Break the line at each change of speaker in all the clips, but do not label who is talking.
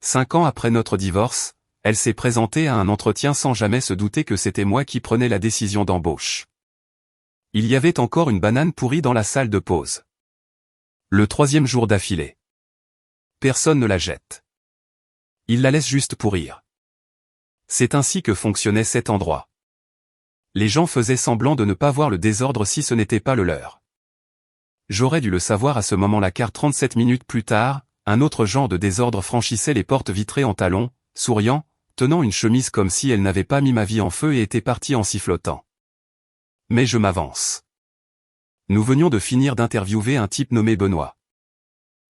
5 ans après notre divorce, elle s'est présentée à un entretien sans jamais se douter que c'était moi qui prenais la décision d'embauche. Il y avait encore une banane pourrie dans la salle de pause. Le 3e jour d'affilée. Personne ne la jette. Il la laisse juste pourrir. C'est ainsi que fonctionnait cet endroit. Les gens faisaient semblant de ne pas voir le désordre si ce n'était pas le leur. J'aurais dû le savoir à ce moment-là car 37 minutes plus tard, un autre genre de désordre franchissait les portes vitrées en talons, souriant, tenant une chemise comme si elle n'avait pas mis ma vie en feu et était partie en sifflotant. Mais je m'avance. Nous venions de finir d'interviewer un type nommé Benoît.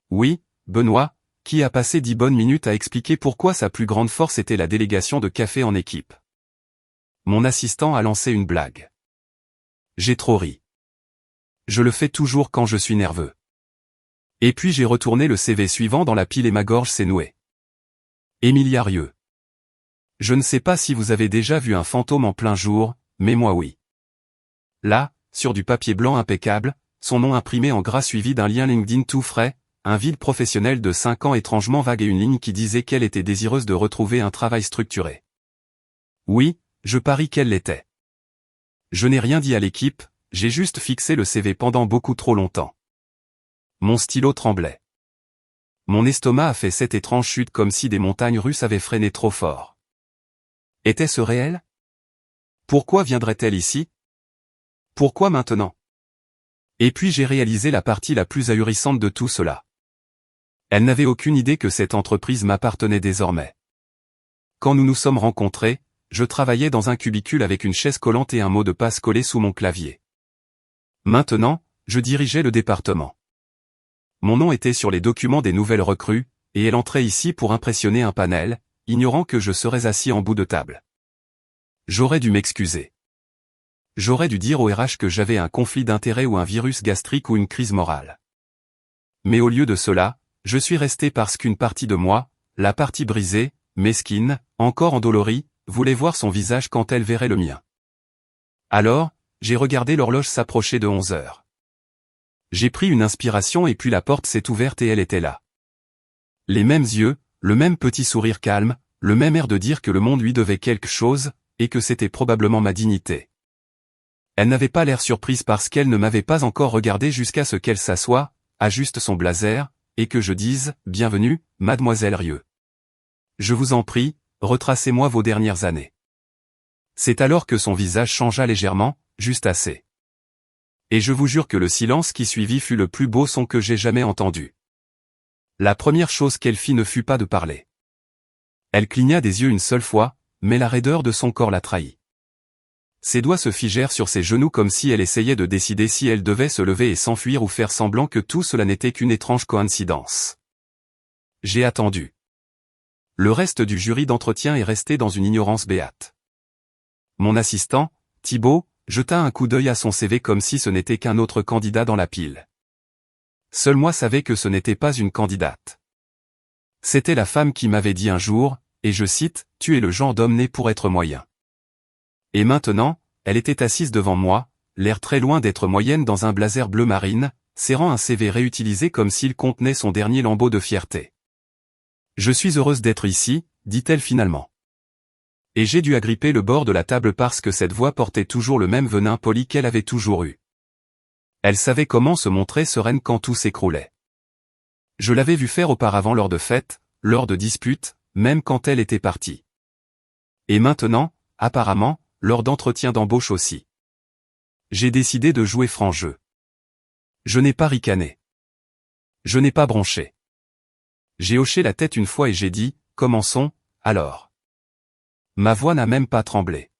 Oui, Benoît, qui a passé 10 bonnes minutes à expliquer pourquoi sa plus grande force était la délégation de café en équipe. Mon assistant a lancé une blague. J'ai trop ri. Je le fais toujours quand je suis nerveux. Et puis j'ai retourné le CV suivant dans la pile et ma gorge s'est nouée. Emilia Rieux. Je ne sais pas si vous avez déjà vu un fantôme en plein jour, mais moi oui. Là, sur du papier blanc impeccable, son nom imprimé en gras suivi d'un lien LinkedIn tout frais, un vide professionnel de 5 ans étrangement vague et une ligne qui disait qu'elle était désireuse de retrouver un travail structuré. Oui, je parie qu'elle l'était. Je n'ai rien dit à l'équipe, j'ai juste fixé le CV pendant beaucoup trop longtemps. Mon stylo tremblait. Mon estomac a fait cette étrange chute comme si des montagnes russes avaient freiné trop fort. Était-ce réel? Pourquoi viendrait-elle ici? Pourquoi maintenant? Et puis j'ai réalisé la partie la plus ahurissante de tout cela. Elle n'avait aucune idée que cette entreprise m'appartenait désormais. Quand nous nous sommes rencontrés, je travaillais dans un cubicule avec une chaise collante et un mot de passe collé sous mon clavier. Maintenant, je dirigeais le département. Mon nom était sur les documents des nouvelles recrues, et elle entrait ici pour impressionner un panel, ignorant que je serais assis en bout de table. J'aurais dû m'excuser. J'aurais dû dire au RH que j'avais un conflit d'intérêts ou un virus gastrique ou une crise morale. Mais au lieu de cela, je suis resté parce qu'une partie de moi, la partie brisée, mesquine, encore endolorie, voulait voir son visage quand elle verrait le mien. Alors, j'ai regardé l'horloge s'approcher de 11 heures. J'ai pris une inspiration et puis la porte s'est ouverte et elle était là. Les mêmes yeux, le même petit sourire calme, le même air de dire que le monde lui devait quelque chose, et que c'était probablement ma dignité. Elle n'avait pas l'air surprise parce qu'elle ne m'avait pas encore regardé jusqu'à ce qu'elle s'assoie, ajuste son blazer, et que je dise « Bienvenue, mademoiselle Rieux. Je vous en prie, retracez-moi vos dernières années. » C'est alors que son visage changea légèrement, juste assez. Et je vous jure que le silence qui suivit fut le plus beau son que j'ai jamais entendu. La première chose qu'elle fit ne fut pas de parler. Elle cligna des yeux une seule fois, mais la raideur de son corps la trahit. Ses doigts se figèrent sur ses genoux comme si elle essayait de décider si elle devait se lever et s'enfuir ou faire semblant que tout cela n'était qu'une étrange coïncidence. J'ai attendu. Le reste du jury d'entretien est resté dans une ignorance béate. Mon assistant, Thibaut, jeta un coup d'œil à son CV comme si ce n'était qu'un autre candidat dans la pile. Seul moi savais que ce n'était pas une candidate. C'était la femme qui m'avait dit un jour, et je cite, « Tu es le genre d'homme né pour être moyen. » Et maintenant, elle était assise devant moi, l'air très loin d'être moyenne dans un blazer bleu marine, serrant un CV réutilisé comme s'il contenait son dernier lambeau de fierté. « Je suis heureuse d'être ici, dit-elle finalement. Et j'ai dû agripper le bord de la table parce que cette voix portait toujours le même venin poli qu'elle avait toujours eu. Elle savait comment se montrer sereine quand tout s'écroulait. Je l'avais vue faire auparavant lors de fêtes, lors de disputes, même quand elle était partie. Et maintenant, apparemment, lors d'entretiens d'embauche aussi. J'ai décidé de jouer franc jeu. Je n'ai pas ricané. Je n'ai pas bronché. J'ai hoché la tête une fois et j'ai dit, « Commençons, alors. » Ma voix n'a même pas tremblé.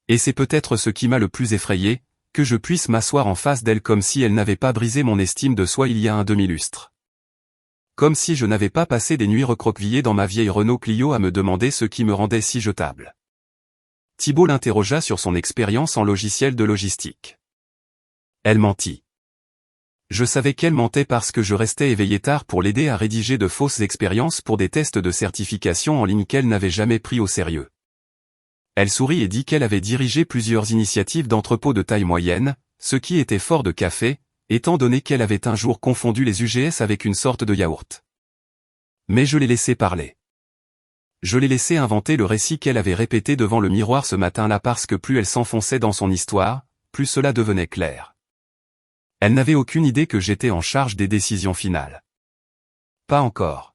Et c'est peut-être ce qui m'a le plus effrayé, que je puisse m'asseoir en face d'elle comme si elle n'avait pas brisé mon estime de soi il y a un demi-lustre. Comme si je n'avais pas passé des nuits recroquevillées dans ma vieille Renault Clio à me demander ce qui me rendait si jetable. Thibaut l'interrogea sur son expérience en logiciel de logistique. Elle mentit. Je savais qu'elle mentait parce que je restais éveillé tard pour l'aider à rédiger de fausses expériences pour des tests de certification en ligne qu'elle n'avait jamais pris au sérieux. Elle sourit et dit qu'elle avait dirigé plusieurs initiatives d'entrepôts de taille moyenne, ce qui était fort de café, étant donné qu'elle avait un jour confondu les UGS avec une sorte de yaourt. Mais je l'ai laissé parler. Je l'ai laissé inventer le récit qu'elle avait répété devant le miroir ce matin-là parce que plus elle s'enfonçait dans son histoire, plus cela devenait clair. Elle n'avait aucune idée que j'étais en charge des décisions finales. Pas encore.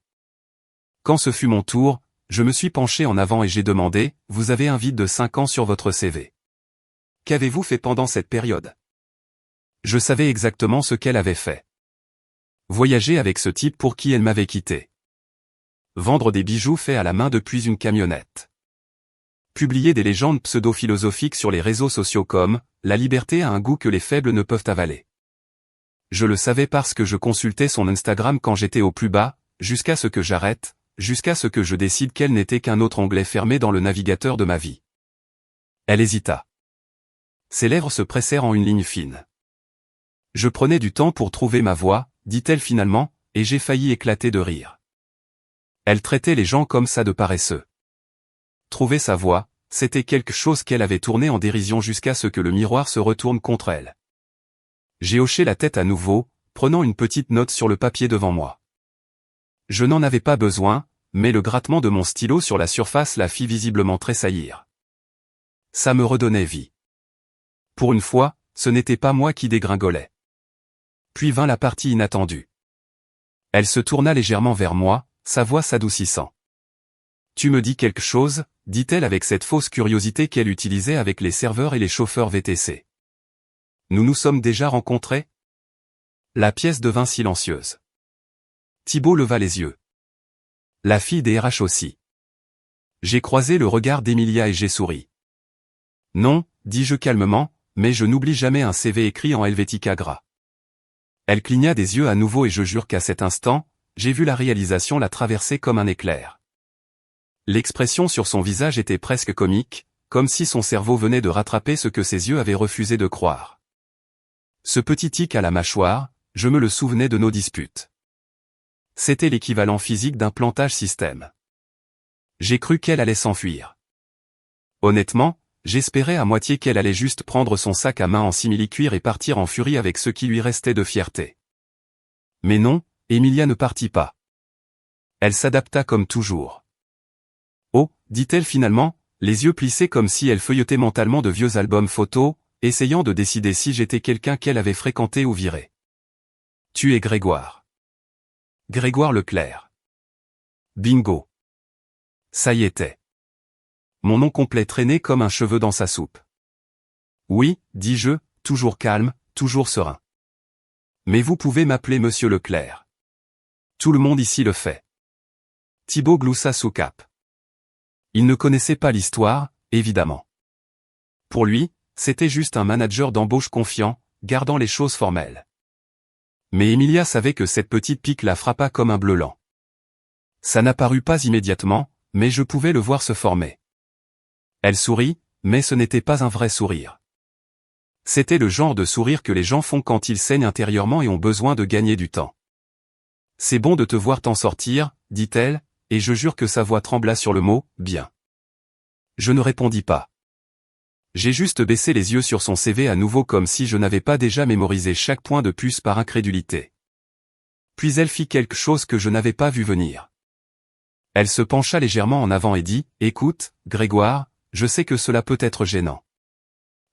Quand ce fut mon tour, je me suis penché en avant et j'ai demandé, « Vous avez un vide de 5 ans sur votre CV. Qu'avez-vous fait pendant cette période ?» Je savais exactement ce qu'elle avait fait. Voyager avec ce type pour qui elle m'avait quitté. Vendre des bijoux faits à la main depuis une camionnette. Publier des légendes pseudo-philosophiques sur les réseaux sociaux comme « La liberté a un goût que les faibles ne peuvent avaler ». Je le savais parce que je consultais son Instagram quand j'étais au plus bas, jusqu'à ce que j'arrête, jusqu'à ce que je décide qu'elle n'était qu'un autre onglet fermé dans le navigateur de ma vie. Elle hésita. Ses lèvres se pressèrent en une ligne fine. Je prenais du temps pour trouver ma voix, dit-elle finalement, et j'ai failli éclater de rire. Elle traitait les gens comme ça de paresseux. Trouver sa voix, c'était quelque chose qu'elle avait tourné en dérision jusqu'à ce que le miroir se retourne contre elle. J'ai hoché la tête à nouveau, prenant une petite note sur le papier devant moi. Je n'en avais pas besoin, mais le grattement de mon stylo sur la surface la fit visiblement tressaillir. Ça me redonnait vie. Pour une fois, ce n'était pas moi qui dégringolais. Puis vint la partie inattendue. Elle se tourna légèrement vers moi, sa voix s'adoucissant. « Tu me dis quelque chose ?» dit-elle avec cette fausse curiosité qu'elle utilisait avec les serveurs et les chauffeurs VTC. « Nous nous sommes déjà rencontrés ?» La pièce devint silencieuse. Thibaut leva les yeux. La fille des RH aussi. J'ai croisé le regard d'Emilia et j'ai souri. « Non, dis-je calmement, mais je n'oublie jamais un CV écrit en Helvetica gras. » Elle cligna des yeux à nouveau et je jure qu'à cet instant, j'ai vu la réalisation la traverser comme un éclair. L'expression sur son visage était presque comique, comme si son cerveau venait de rattraper ce que ses yeux avaient refusé de croire. Ce petit tic à la mâchoire, je me le souvenais de nos disputes. C'était l'équivalent physique d'un plantage système. J'ai cru qu'elle allait s'enfuir. Honnêtement, j'espérais à moitié qu'elle allait juste prendre son sac à main en simili-cuir et partir en furie avec ce qui lui restait de fierté. Mais non, Emilia ne partit pas. Elle s'adapta comme toujours. « Oh » dit-elle finalement, les yeux plissés comme si elle feuilletait mentalement de vieux albums photos, essayant de décider si j'étais quelqu'un qu'elle avait fréquenté ou viré. « Tu es Grégoire. » Grégoire Leclerc. Bingo. Ça y était. Mon nom complet traînait comme un cheveu dans sa soupe. « Oui » dis-je, toujours calme, toujours serein. « Mais vous pouvez m'appeler Monsieur Leclerc. Tout le monde ici le fait. » Thibaut gloussa sous cape. Il ne connaissait pas l'histoire, évidemment. Pour lui, c'était juste un manager d'embauche confiant, gardant les choses formelles. Mais Emilia savait que cette petite pique la frappa comme un bleu lent. Ça n'apparut pas immédiatement, mais je pouvais le voir se former. Elle sourit, mais ce n'était pas un vrai sourire. C'était le genre de sourire que les gens font quand ils saignent intérieurement et ont besoin de gagner du temps. « C'est bon de te voir t'en sortir » dit-elle, et je jure que sa voix trembla sur le mot « bien ». Je ne répondis pas. J'ai juste baissé les yeux sur son CV à nouveau comme si je n'avais pas déjà mémorisé chaque point de puce par incrédulité. Puis elle fit quelque chose que je n'avais pas vu venir. Elle se pencha légèrement en avant et dit « Écoute, Grégoire, je sais que cela peut être gênant.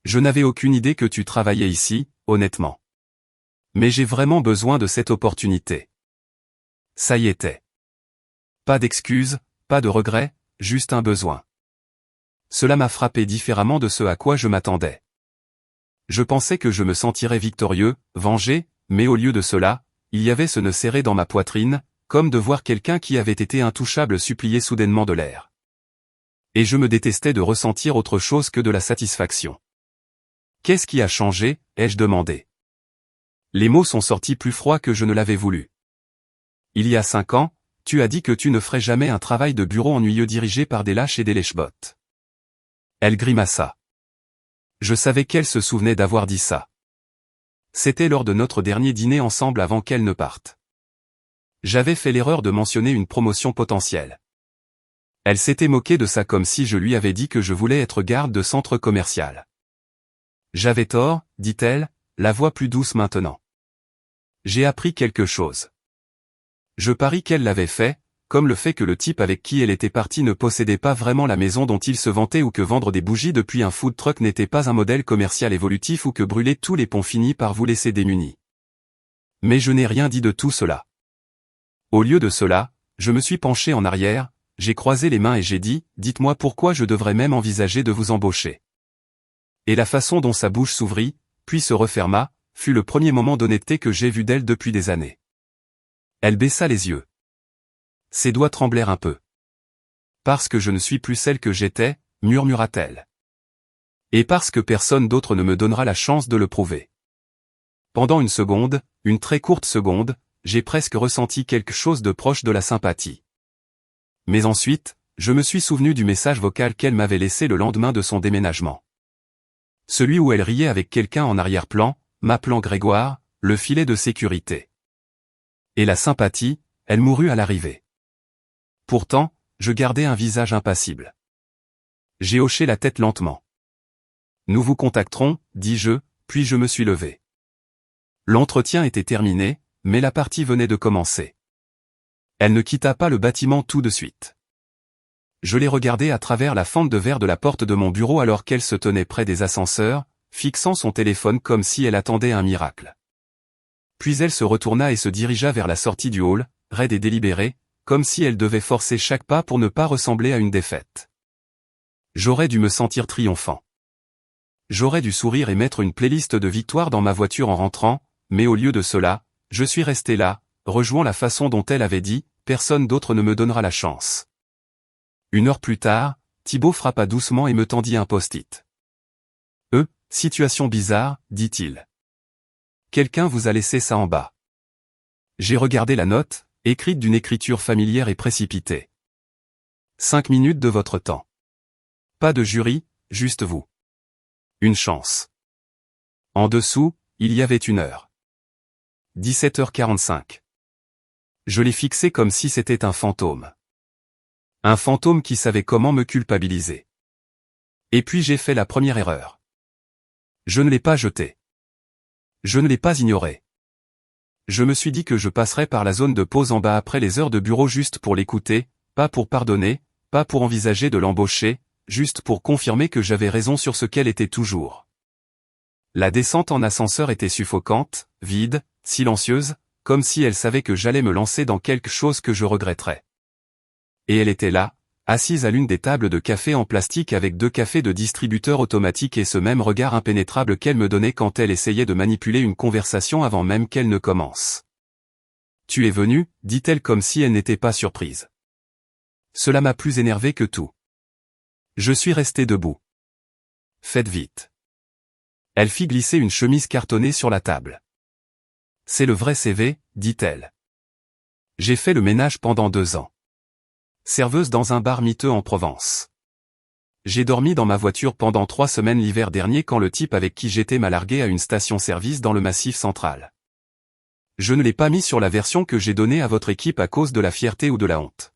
Je n'avais aucune idée que tu travaillais ici, honnêtement. Mais j'ai vraiment besoin de cette opportunité. » Ça y était. Pas d'excuses, pas de regrets, juste un besoin. Cela m'a frappé différemment de ce à quoi je m'attendais. Je pensais que je me sentirais victorieux, vengé, mais au lieu de cela, il y avait ce nœud serré dans ma poitrine, comme de voir quelqu'un qui avait été intouchable supplier soudainement de l'air. Et je me détestais de ressentir autre chose que de la satisfaction. « Qu'est-ce qui a changé ?» ai-je demandé. Les mots sont sortis plus froids que je ne l'avais voulu. Il y a 5 ans, tu as dit que tu ne ferais jamais un travail de bureau ennuyeux dirigé par des lâches et des lèche-bottes. Elle grimaça. Je savais qu'elle se souvenait d'avoir dit ça. C'était lors de notre dernier dîner ensemble avant qu'elle ne parte. J'avais fait l'erreur de mentionner une promotion potentielle. Elle s'était moquée de ça comme si je lui avais dit que je voulais être garde de centre commercial. J'avais tort, dit-elle, la voix plus douce maintenant. J'ai appris quelque chose. Je parie qu'elle l'avait fait, comme le fait que le type avec qui elle était partie ne possédait pas vraiment la maison dont il se vantait ou que vendre des bougies depuis un food truck n'était pas un modèle commercial évolutif ou que brûler tous les ponts finit par vous laisser démunis. Mais je n'ai rien dit de tout cela. Au lieu de cela, je me suis penché en arrière, j'ai croisé les mains et j'ai dit, dites-moi pourquoi je devrais même envisager de vous embaucher. Et la façon dont sa bouche s'ouvrit, puis se referma, fut le premier moment d'honnêteté que j'ai vu d'elle depuis des années. Elle baissa les yeux. Ses doigts tremblèrent un peu. Parce que je ne suis plus celle que j'étais, murmura-t-elle. Et parce que personne d'autre ne me donnera la chance de le prouver. Pendant une seconde, une très courte seconde, j'ai presque ressenti quelque chose de proche de la sympathie. Mais ensuite, je me suis souvenu du message vocal qu'elle m'avait laissé le lendemain de son déménagement. Celui où elle riait avec quelqu'un en arrière-plan, m'appelant Grégoire, le filet de sécurité. Et la sympathie, elle mourut à l'arrivée. Pourtant, je gardais un visage impassible. J'ai hoché la tête lentement. Nous vous contacterons, dis-je, puis je me suis levé. L'entretien était terminé, mais la partie venait de commencer. Elle ne quitta pas le bâtiment tout de suite. Je l'ai regardée à travers la fente de verre de la porte de mon bureau alors qu'elle se tenait près des ascenseurs, fixant son téléphone comme si elle attendait un miracle. Puis elle se retourna et se dirigea vers la sortie du hall, raide et délibérée, comme si elle devait forcer chaque pas pour ne pas ressembler à une défaite. J'aurais dû me sentir triomphant. J'aurais dû sourire et mettre une playlist de victoire dans ma voiture en rentrant, mais au lieu de cela, je suis resté là, rejouant la façon dont elle avait dit, personne d'autre ne me donnera la chance. 1 heure plus tard, Thibaut frappa doucement et me tendit un post-it. Situation bizarre, dit-il. Quelqu'un vous a laissé ça en bas. J'ai regardé la note, écrite d'une écriture familière et précipitée. 5 minutes de votre temps. Pas de jury, juste vous. Une chance. En dessous, il y avait 1 heure. 17h45. Je l'ai fixé comme si c'était un fantôme. Un fantôme qui savait comment me culpabiliser. Et puis j'ai fait la première erreur. Je ne l'ai pas jeté. Je ne l'ai pas ignoré. Je me suis dit que je passerais par la zone de pause en bas après les heures de bureau juste pour l'écouter, pas pour pardonner, pas pour envisager de l'embaucher, juste pour confirmer que j'avais raison sur ce qu'elle était toujours. La descente en ascenseur était suffocante, vide, silencieuse, comme si elle savait que j'allais me lancer dans quelque chose que je regretterais. Et elle était là, assise à l'une des tables de café en plastique avec 2 cafés de distributeur automatique et ce même regard impénétrable qu'elle me donnait quand elle essayait de manipuler une conversation avant même qu'elle ne commence. « Tu es venu » dit-elle comme si elle n'était pas surprise. Cela m'a plus énervé que tout. Je suis resté debout. « Faites vite. » Elle fit glisser une chemise cartonnée sur la table. « C'est le vrai CV » dit-elle. J'ai fait le ménage pendant 2 ans. Serveuse dans un bar miteux en Provence. J'ai dormi dans ma voiture pendant 3 semaines l'hiver dernier quand le type avec qui j'étais m'a largué à une station-service dans le Massif central. Je ne l'ai pas mis sur la version que j'ai donnée à votre équipe à cause de la fierté ou de la honte.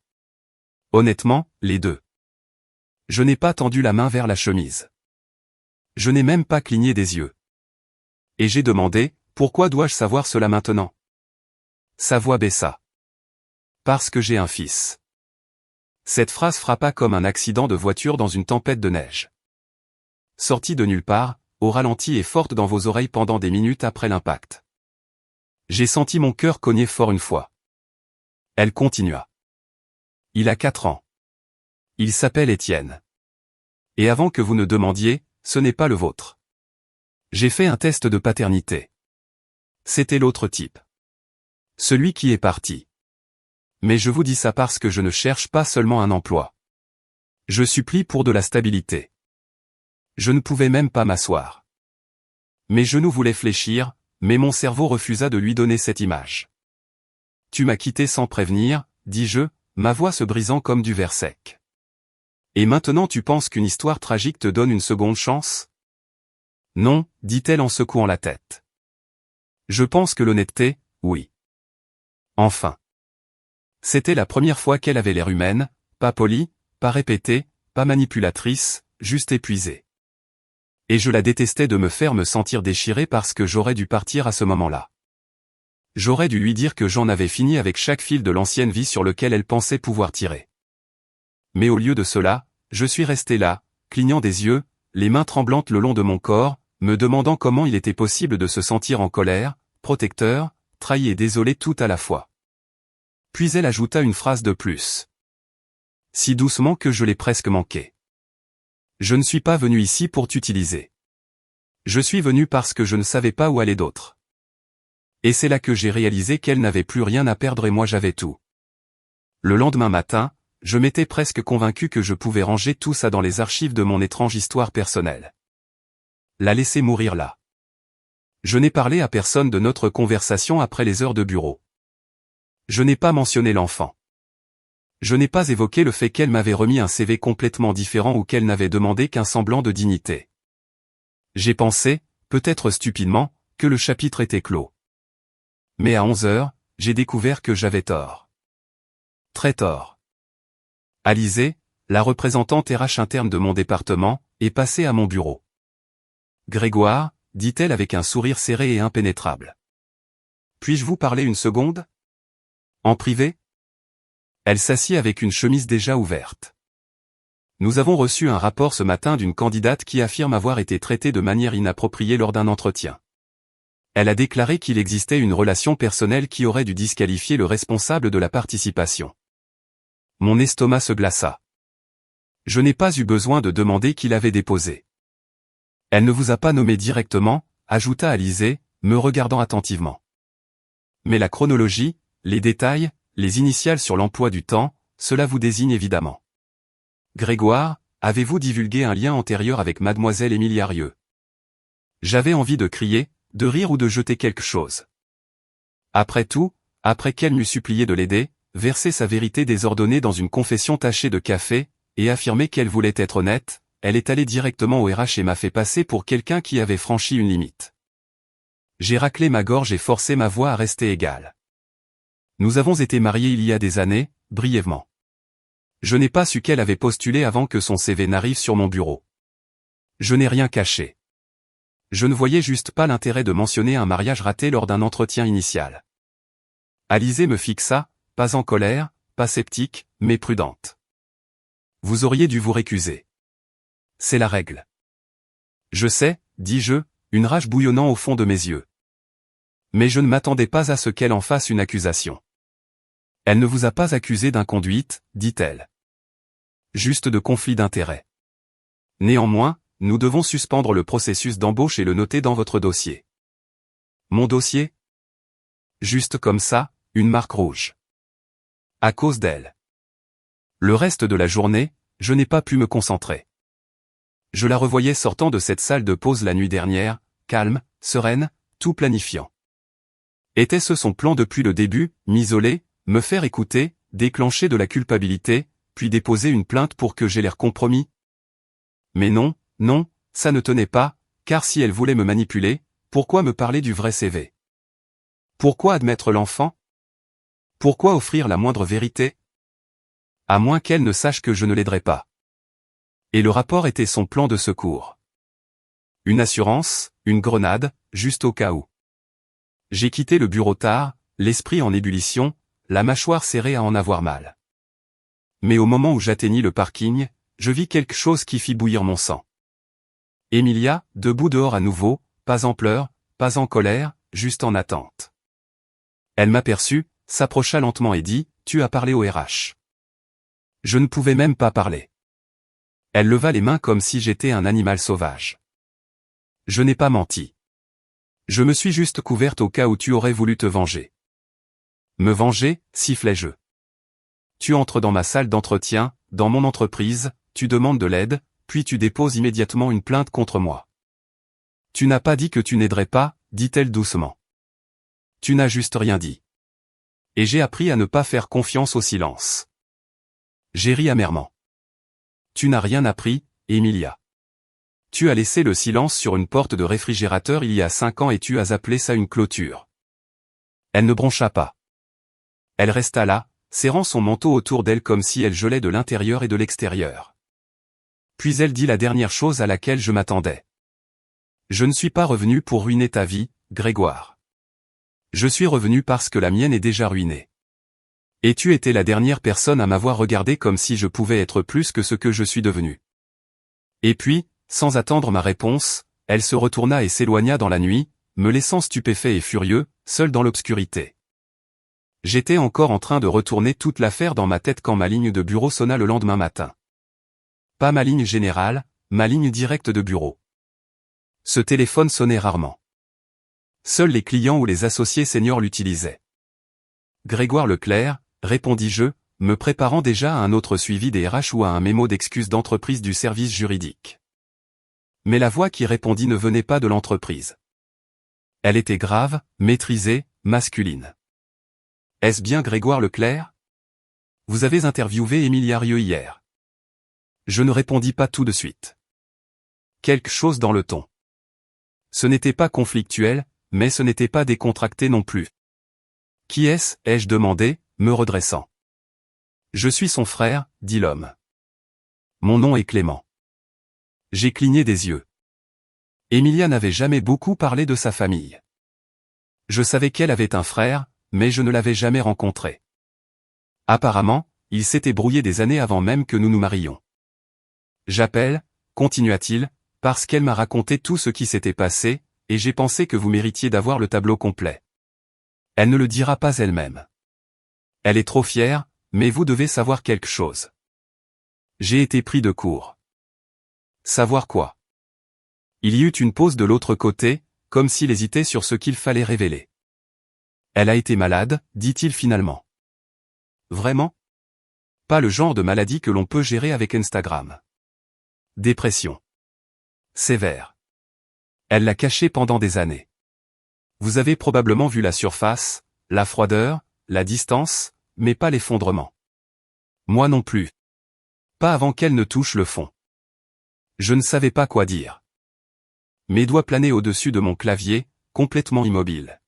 Honnêtement, les deux. Je n'ai pas tendu la main vers la chemise. Je n'ai même pas cligné des yeux. Et j'ai demandé, pourquoi dois-je savoir cela maintenant? Sa voix baissa. Parce que j'ai un fils. Cette phrase frappa comme un accident de voiture dans une tempête de neige. Sortie de nulle part, au ralenti et forte dans vos oreilles pendant des minutes après l'impact. J'ai senti mon cœur cogner fort une fois. Elle continua. Il a 4 ans. Il s'appelle Étienne. Et avant que vous ne demandiez, ce n'est pas le vôtre. J'ai fait un test de paternité. C'était l'autre type. Celui qui est parti. Mais je vous dis ça parce que je ne cherche pas seulement un emploi. Je supplie pour de la stabilité. Je ne pouvais même pas m'asseoir. Mes genoux voulaient fléchir, mais mon cerveau refusa de lui donner cette image. Tu m'as quitté sans prévenir, dis-je, ma voix se brisant comme du verre sec. Et maintenant tu penses qu'une histoire tragique te donne une seconde chance? Non, dit-elle en secouant la tête. Je pense que l'honnêteté, oui. Enfin. C'était la première fois qu'elle avait l'air humaine, pas polie, pas répétée, pas manipulatrice, juste épuisée. Et je la détestais de me faire me sentir déchiré parce que j'aurais dû partir à ce moment-là. J'aurais dû lui dire que j'en avais fini avec chaque fil de l'ancienne vie sur lequel elle pensait pouvoir tirer. Mais au lieu de cela, je suis resté là, clignant des yeux, les mains tremblantes le long de mon corps, me demandant comment il était possible de se sentir en colère, protecteur, trahi et désolé tout à la fois. Puis elle ajouta une phrase de plus. Si doucement que je l'ai presque manqué. Je ne suis pas venu ici pour t'utiliser. Je suis venu parce que je ne savais pas où aller d'autre. Et c'est là que j'ai réalisé qu'elle n'avait plus rien à perdre et moi j'avais tout. Le lendemain matin, je m'étais presque convaincu que je pouvais ranger tout ça dans les archives de mon étrange histoire personnelle. La laisser mourir là. Je n'ai parlé à personne de notre conversation après les heures de bureau. Je n'ai pas mentionné l'enfant. Je n'ai pas évoqué le fait qu'elle m'avait remis un CV complètement différent ou qu'elle n'avait demandé qu'un semblant de dignité. J'ai pensé, peut-être stupidement, que le chapitre était clos. Mais à 11 heures, j'ai découvert que j'avais tort. Très tort. Alizée, la représentante RH interne de mon département, est passée à mon bureau. Grégoire, dit-elle avec un sourire serré et impénétrable. Puis-je vous parler une seconde? En privé? Elle s'assit avec une chemise déjà ouverte. Nous avons reçu un rapport ce matin d'une candidate qui affirme avoir été traitée de manière inappropriée lors d'un entretien. Elle a déclaré qu'il existait une relation personnelle qui aurait dû disqualifier le responsable de la participation. Mon estomac se glaça. Je n'ai pas eu besoin de demander qui l'avait déposé. Elle ne vous a pas nommé directement, ajouta Alizée, me regardant attentivement. Mais la chronologie, les détails, les initiales sur l'emploi du temps, cela vous désigne évidemment. Grégoire, avez-vous divulgué un lien antérieur avec mademoiselle Émilie Arieux? J'avais envie de crier, de rire ou de jeter quelque chose. Après tout, après qu'elle m'eût supplié de l'aider, verser sa vérité désordonnée dans une confession tachée de café, et affirmer qu'elle voulait être honnête, elle est allée directement au RH et m'a fait passer pour quelqu'un qui avait franchi une limite. J'ai raclé ma gorge et forcé ma voix à rester égale. Nous avons été mariés il y a des années, brièvement. Je n'ai pas su qu'elle avait postulé avant que son CV n'arrive sur mon bureau. Je n'ai rien caché. Je ne voyais juste pas l'intérêt de mentionner un mariage raté lors d'un entretien initial. Alizée me fixa, pas en colère, pas sceptique, mais prudente. Vous auriez dû vous récuser. C'est la règle. Je sais, dis-je, une rage bouillonnant au fond de mes yeux. Mais je ne m'attendais pas à ce qu'elle en fasse une accusation. Elle ne vous a pas accusé d'inconduite, dit-elle. Juste de conflit d'intérêts. Néanmoins, nous devons suspendre le processus d'embauche et le noter dans votre dossier. Mon dossier? Juste comme ça, une marque rouge. À cause d'elle. Le reste de la journée, je n'ai pas pu me concentrer. Je la revoyais sortant de cette salle de pause la nuit dernière, calme, sereine, tout planifiant. Était-ce son plan depuis le début, m'isoler, me faire écouter, déclencher de la culpabilité, puis déposer une plainte pour que j'aie l'air compromis? Mais non, non, ça ne tenait pas, car si elle voulait me manipuler, pourquoi me parler du vrai CV? Pourquoi admettre l'enfant? Pourquoi offrir la moindre vérité? À moins qu'elle ne sache que je ne l'aiderai pas. Et le rapport était son plan de secours. Une assurance, une grenade, juste au cas où. J'ai quitté le bureau tard, l'esprit en ébullition, la mâchoire serrée à en avoir mal. Mais au moment où j'atteignis le parking, je vis quelque chose qui fit bouillir mon sang. Emilia, debout dehors à nouveau, pas en pleurs, pas en colère, juste en attente. Elle m'aperçut, s'approcha lentement et dit, « Tu as parlé au RH. » Je ne pouvais même pas parler. Elle leva les mains comme si j'étais un animal sauvage. Je n'ai pas menti. Je me suis juste couverte au cas où tu aurais voulu te venger. Me venger, sifflai-je. Tu entres dans ma salle d'entretien, dans mon entreprise, tu demandes de l'aide, puis tu déposes immédiatement une plainte contre moi. Tu n'as pas dit que tu n'aiderais pas, dit-elle doucement. Tu n'as juste rien dit. Et j'ai appris à ne pas faire confiance au silence. J'ai ri amèrement. Tu n'as rien appris, Emilia. Tu as laissé le silence sur une porte de réfrigérateur il y a 5 ans et tu as appelé ça une clôture. Elle ne broncha pas. Elle resta là, serrant son manteau autour d'elle comme si elle gelait de l'intérieur et de l'extérieur. Puis elle dit la dernière chose à laquelle je m'attendais. Je ne suis pas revenu pour ruiner ta vie, Grégoire. Je suis revenu parce que la mienne est déjà ruinée. Et tu étais la dernière personne à m'avoir regardé comme si je pouvais être plus que ce que je suis devenu. Et puis, sans attendre ma réponse, elle se retourna et s'éloigna dans la nuit, me laissant stupéfait et furieux, seul dans l'obscurité. J'étais encore en train de retourner toute l'affaire dans ma tête quand ma ligne de bureau sonna le lendemain matin. Pas ma ligne générale, ma ligne directe de bureau. Ce téléphone sonnait rarement. Seuls les clients ou les associés seniors l'utilisaient. Grégoire Leclerc, répondis-je, me préparant déjà à un autre suivi des RH ou à un mémo d'excuses d'entreprise du service juridique. Mais la voix qui répondit ne venait pas de l'entreprise. Elle était grave, maîtrisée, masculine. Est-ce bien Grégoire Leclerc? Vous avez interviewé Émilie Harieux hier. Je ne répondis pas tout de suite. Quelque chose dans le ton. Ce n'était pas conflictuel, mais ce n'était pas décontracté non plus. Qui est-ce? Ai-je demandé, me redressant. Je suis son frère, dit l'homme. Mon nom est Clément. J'ai cligné des yeux. Emilia n'avait jamais beaucoup parlé de sa famille. Je savais qu'elle avait un frère, mais je ne l'avais jamais rencontré. Apparemment, il s'était brouillé des années avant même que nous nous marions. J'appelle, continua-t-il, parce qu'elle m'a raconté tout ce qui s'était passé, et j'ai pensé que vous méritiez d'avoir le tableau complet. Elle ne le dira pas elle-même. Elle est trop fière, mais vous devez savoir quelque chose. J'ai été pris de court. Savoir quoi? Il y eut une pause de l'autre côté, comme s'il hésitait sur ce qu'il fallait révéler. Elle a été malade, dit-il finalement. Vraiment? Pas le genre de maladie que l'on peut gérer avec Instagram. Dépression. Sévère. Elle l'a caché pendant des années. Vous avez probablement vu la surface, la froideur, la distance, mais pas l'effondrement. Moi non plus. Pas avant qu'elle ne touche le fond. Je ne savais pas quoi dire. Mes doigts planaient au-dessus de mon clavier, complètement immobile.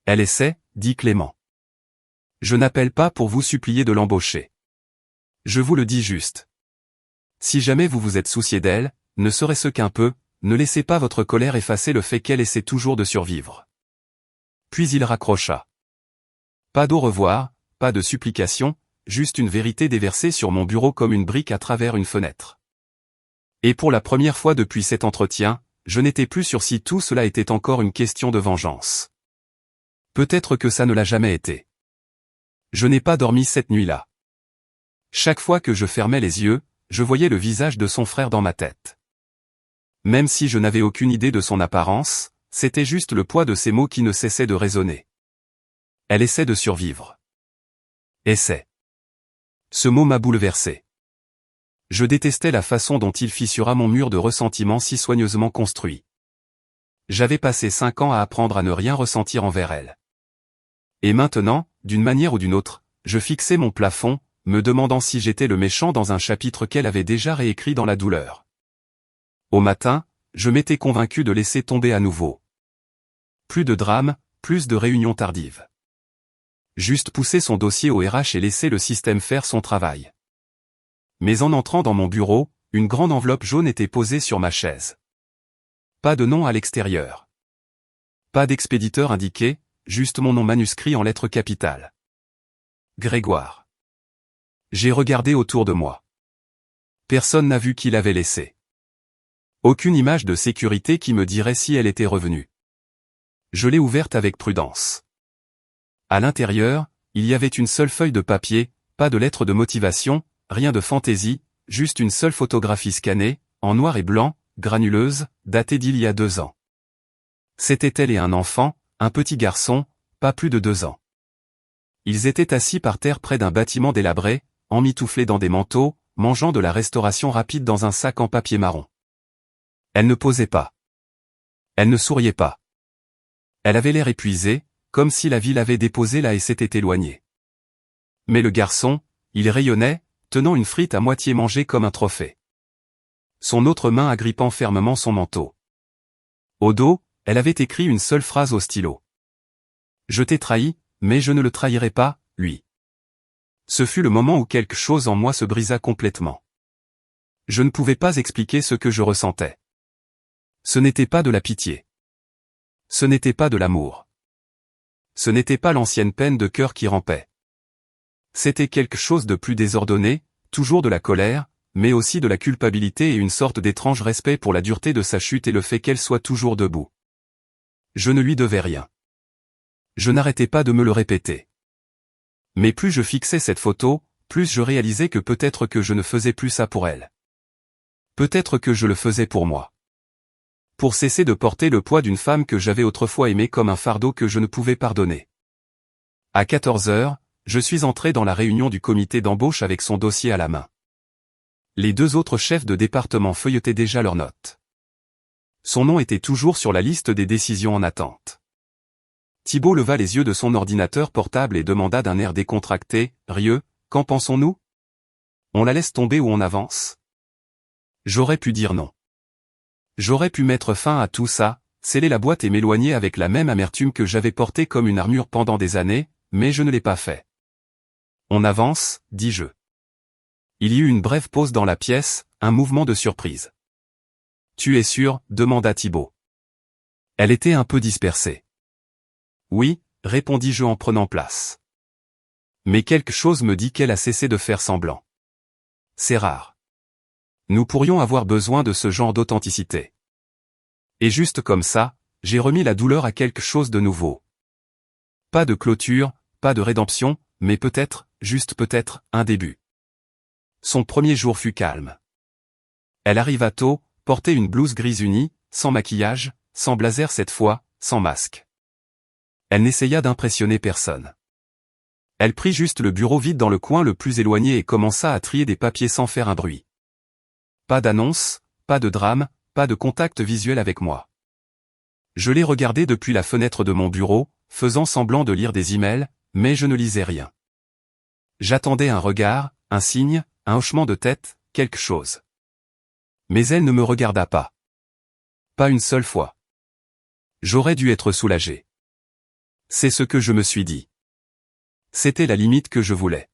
Elle essaie, dit Clément. Je n'appelle pas pour vous supplier de l'embaucher. Je vous le dis juste. Si jamais vous vous êtes soucié d'elle, ne serait-ce qu'un peu, ne laissez pas votre colère effacer le fait qu'elle essaie toujours de survivre. Puis il raccrocha. Pas d'au revoir, pas de supplication, juste une vérité déversée sur mon bureau comme une brique à travers une fenêtre. Et pour la première fois depuis cet entretien, je n'étais plus sûr si tout cela était encore une question de vengeance. Peut-être que ça ne l'a jamais été. Je n'ai pas dormi cette nuit-là. Chaque fois que je fermais les yeux, je voyais le visage de son frère dans ma tête. Même si je n'avais aucune idée de son apparence, c'était juste le poids de ces mots qui ne cessaient de résonner. Elle essaie de survivre. Essaie. Ce mot m'a bouleversé. Je détestais la façon dont il fissura mon mur de ressentiment si soigneusement construit. J'avais passé 5 ans à apprendre à ne rien ressentir envers elle. Et maintenant, d'une manière ou d'une autre, je fixais mon plafond, me demandant si j'étais le méchant dans un chapitre qu'elle avait déjà réécrit dans la douleur. Au matin, je m'étais convaincu de laisser tomber à nouveau. Plus de drame, plus de réunions tardives. Juste pousser son dossier au RH et laisser le système faire son travail. Mais en entrant dans mon bureau, une grande enveloppe jaune était posée sur ma chaise. Pas de nom à l'extérieur. Pas d'expéditeur indiqué, juste mon nom manuscrit en lettres capitales. Grégoire. J'ai regardé autour de moi. Personne n'a vu qui l'avait laissé. Aucune image de sécurité qui me dirait si elle était revenue. Je l'ai ouverte avec prudence. À l'intérieur, il y avait une seule feuille de papier, pas de lettre de motivation, rien de fantaisie, juste une seule photographie scannée, en noir et blanc, granuleuse, datée d'il y a 2 ans. C'était elle et un enfant, un petit garçon, pas plus de 2 ans. Ils étaient assis par terre près d'un bâtiment délabré, emmitouflés dans des manteaux, mangeant de la restauration rapide dans un sac en papier marron. Elle ne posait pas. Elle ne souriait pas. Elle avait l'air épuisée, comme si la vie l'avait déposée là et s'était éloignée. Mais le garçon, il rayonnait, tenant une frite à moitié mangée comme un trophée. Son autre main agrippant fermement son manteau. Au dos, elle avait écrit une seule phrase au stylo. Je t'ai trahi, mais je ne le trahirai pas, lui. Ce fut le moment où quelque chose en moi se brisa complètement. Je ne pouvais pas expliquer ce que je ressentais. Ce n'était pas de la pitié. Ce n'était pas de l'amour. Ce n'était pas l'ancienne peine de cœur qui rampait. C'était quelque chose de plus désordonné, toujours de la colère, mais aussi de la culpabilité et une sorte d'étrange respect pour la dureté de sa chute et le fait qu'elle soit toujours debout. Je ne lui devais rien. Je n'arrêtais pas de me le répéter. Mais plus je fixais cette photo, plus je réalisais que peut-être que je ne faisais plus ça pour elle. Peut-être que je le faisais pour moi. Pour cesser de porter le poids d'une femme que j'avais autrefois aimée comme un fardeau que je ne pouvais pardonner. À 14 heures, je suis entré dans la réunion du comité d'embauche avec son dossier à la main. Les deux autres chefs de département feuilletaient déjà leurs notes. Son nom était toujours sur la liste des décisions en attente. Thibault leva les yeux de son ordinateur portable et demanda d'un air décontracté, « Rieux, qu'en pensons-nous? On la laisse tomber ou on avance ?» J'aurais pu dire non. J'aurais pu mettre fin à tout ça, sceller la boîte et m'éloigner avec la même amertume que j'avais portée comme une armure pendant des années, mais je ne l'ai pas fait. « On avance », dis-je. Il y eut une brève pause dans la pièce, un mouvement de surprise. « Tu es sûr ?» demanda Thibault. Elle était un peu dispersée. « Oui », répondis-je en prenant place. Mais quelque chose me dit qu'elle a cessé de faire semblant. C'est rare. Nous pourrions avoir besoin de ce genre d'authenticité. Et juste comme ça, j'ai remis la douleur à quelque chose de nouveau. Pas de clôture, pas de rédemption, mais peut-être, juste peut-être, un début. Son premier jour fut calme. Elle arriva tôt, portait une blouse grise unie, sans maquillage, sans blazer cette fois, sans masque. Elle n'essaya d'impressionner personne. Elle prit juste le bureau vide dans le coin le plus éloigné et commença à trier des papiers sans faire un bruit. Pas d'annonce, pas de drame, pas de contact visuel avec moi. Je l'ai regardée depuis la fenêtre de mon bureau, faisant semblant de lire des emails, mais je ne lisais rien. J'attendais un regard, un signe, un hochement de tête, quelque chose. Mais elle ne me regarda pas. Pas une seule fois. J'aurais dû être soulagé. C'est ce que je me suis dit. C'était la limite que je voulais.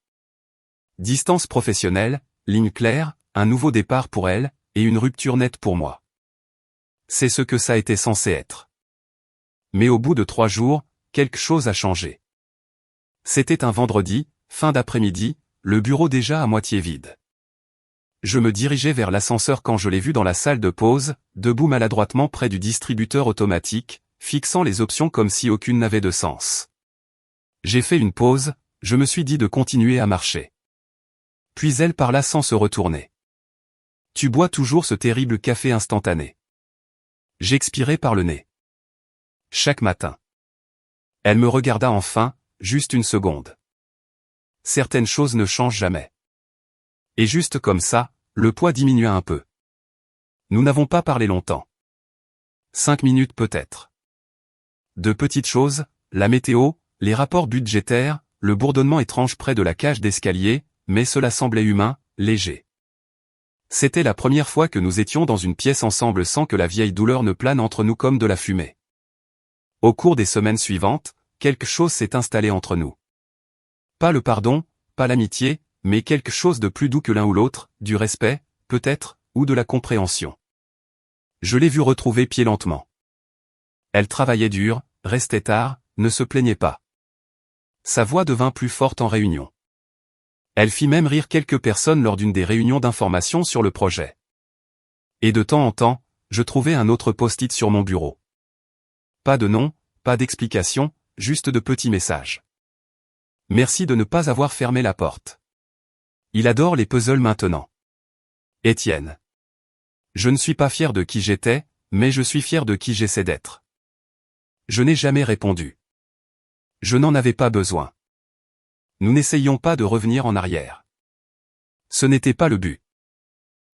Distance professionnelle, ligne claire, un nouveau départ pour elle, et une rupture nette pour moi. C'est ce que ça était censé être. Mais au bout de 3 jours, quelque chose a changé. C'était un vendredi, fin d'après-midi, le bureau déjà à moitié vide. Je me dirigeais vers l'ascenseur quand je l'ai vue dans la salle de pause, debout maladroitement près du distributeur automatique, fixant les options comme si aucune n'avait de sens. J'ai fait une pause, je me suis dit de continuer à marcher. Puis elle parla sans se retourner. « Tu bois toujours ce terrible café instantané. » J'expirais par le nez. Chaque matin. Elle me regarda enfin, juste une seconde. Certaines choses ne changent jamais. Et juste comme ça, le poids diminua un peu. Nous n'avons pas parlé longtemps. 5 minutes peut-être. De petites choses, la météo, les rapports budgétaires, le bourdonnement étrange près de la cage d'escalier, mais cela semblait humain, léger. C'était la première fois que nous étions dans une pièce ensemble sans que la vieille douleur ne plane entre nous comme de la fumée. Au cours des semaines suivantes, quelque chose s'est installé entre nous. Pas le pardon, pas l'amitié, mais quelque chose de plus doux que l'un ou l'autre, du respect, peut-être, ou de la compréhension. Je l'ai vue retrouver pied lentement. Elle travaillait dur, restait tard, ne se plaignait pas. Sa voix devint plus forte en réunion. Elle fit même rire quelques personnes lors d'une des réunions d'information sur le projet. Et de temps en temps, je trouvais un autre post-it sur mon bureau. Pas de nom, pas d'explication, juste de petits messages. Merci de ne pas avoir fermé la porte. Il adore les puzzles maintenant. Étienne. Je ne suis pas fier de qui j'étais, mais je suis fier de qui j'essaie d'être. Je n'ai jamais répondu. Je n'en avais pas besoin. Nous n'essayions pas de revenir en arrière. Ce n'était pas le but.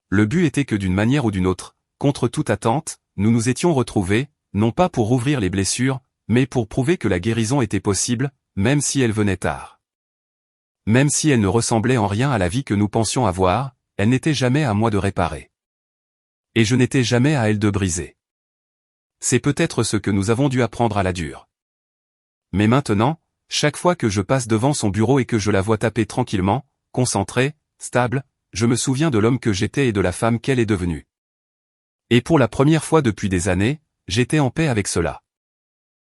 Le but était que d'une manière ou d'une autre, contre toute attente, nous nous étions retrouvés, non pas pour rouvrir les blessures, mais pour prouver que la guérison était possible, même si elle venait tard. Même si elle ne ressemblait en rien à la vie que nous pensions avoir, elle n'était jamais à moi de réparer. Et je n'étais jamais à elle de briser. C'est peut-être ce que nous avons dû apprendre à la dure. Mais maintenant, chaque fois que je passe devant son bureau et que je la vois taper tranquillement, concentrée, stable, je me souviens de l'homme que j'étais et de la femme qu'elle est devenue. Et pour la première fois depuis des années, j'étais en paix avec cela.